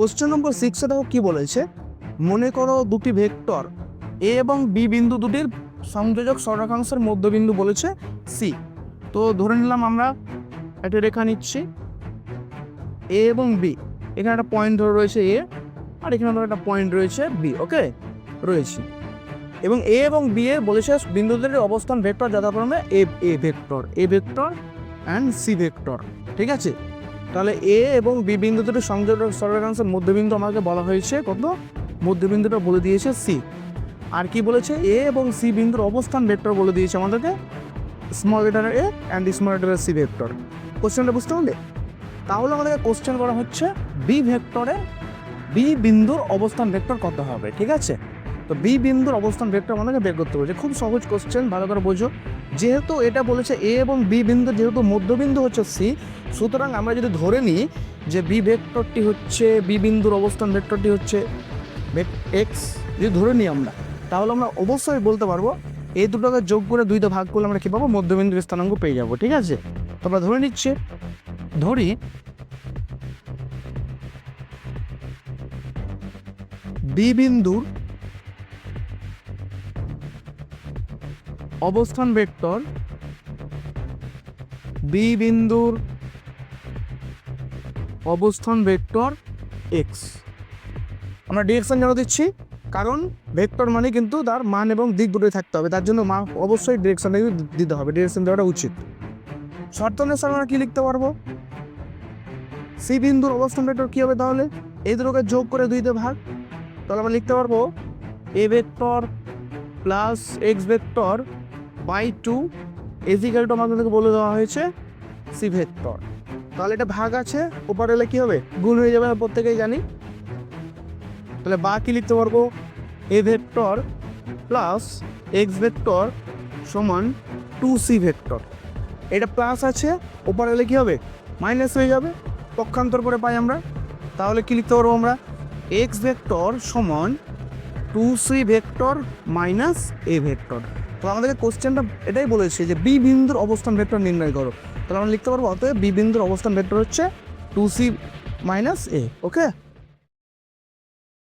Question number 6 দেখো কি বলেছে, মনে করো দুটি ভেক্টর এ এবং বি বিন্দু দুটির সংযোজক সরলরেখাংশের মধ্যবিন্দু বলেছে সি। তো ধরে নিলাম আমরা একটা রেখা নিচ্ছি এ এবং বি, এখানে একটা পয়েন্ট ধরে রয়েছে এ আর এখানে ধরো একটা পয়েন্ট রয়েছে বি, ওকে রয়েছে, এবং এ এবং বি এর বলেছে বিন্দুদের অবস্থান ভেক্টর যথাক্রমে a vector and c vector. ঠিক আছে, তাহলে এ এবং বি বিন্দু দুটির সংযোজক সরলরেখাংশের মধ্যবিন্দু আমাকে বলা হয়েছে কত, মধ্যবিন্দুটা বলে দিয়েছে সি। আর কি বলেছে, এ এবং সি বিন্দুর অবস্থান ভেক্টর বলে দিয়েছে আমাদেরকে small letter a and small letter c vector. কোশ্চেনটা বুঝতে পারলে? তাহলে আমাদেরকে কোশ্চেন করা হচ্ছে বি ভেক্টরে বি বিন্দুর অবস্থান ভেক্টর কত হবে। ঠিক আছে, তো বি বিন্দুর অবস্থান ভেক্টর আমাদেরকে বের করতে বলেছে। খুব সহজ কোশ্চেন, ভালো করে বোঝো। যেহেতু এটা বলেছে এ এবং বি বিন্দু, যেহেতু মধ্যবিন্দু হচ্ছে সি, সুতরাং আমরা যদি ধরে নিই যে বি ভেক্টরটি হচ্ছে, বি বিন্দুর অবস্থান ভেক্টরটি হচ্ছে এক্স, যদি ধরে নিই আমরা, তাহলে আমরা অবশ্যই বলতে পারবো এই দুটোকে যোগ করে দুইটা ভাগ করলে আমরা কী পাবো, মধ্যবিন্দুর স্থানাঙ্ক পেয়ে যাবো। ঠিক আছে, তো আমরা ধরে নিচ্ছি, ধরি বি বিন্দুর অবস্থান ভেক্টর, বি বিন্দুর অবস্থান ভেক্টর এক্স। আমরা ডিরেকশন জানা দিচ্ছি, কারণ ভেক্টর মানে কিন্তু তার মান এবং দিক দুটোই থাকতে হবে, তার জন্য অবশ্যই ডিরেকশনটা দিতে হবে, ডিরেকশন দেওয়াটা উচিত। শর্ত অনুসারে আমরা কি লিখতে পারবো, সি বিন্দুর অবস্থান ভেক্টর কী হবে, তাহলে এই দুটোকে যোগ করে দুইতে ভাগ, তাহলে আমরা লিখতে পারবো a vector plus x vector by 2 is equal to আমাদেরকে বলে দেওয়া হয়েছে সি ভেক্টর। তাহলে এটা ভাগ আছে, ওপর এলে কী হবে, গুণ হয়ে যাবে, প্রত্যেকেই জানি। তাহলে বা কি লিখতে পারবো, a vector plus x vector সমান 2c ভেক্টর। এটা প্লাস আছে, ওপর এলে কী হবে, মাইনাস হয়ে যাবে, পক্ষান্তর করে পাই আমরা। তাহলে কি লিখতে পারবো আমরা, এক্স ভেক্টর সমান 2c ভেক্টর মাইনাস এ ভেক্টর। তো আমাদেরকে কোশ্চেনটা এটাই বলেছে যে বি বিন্দুর অবস্থান ভেক্টর নির্ণয় করো। তাহলে আমরা লিখতে পারবো অতএব বি বিন্দুর অবস্থান ভেক্টর হচ্ছে 2c মাইনাস এ। ওকে।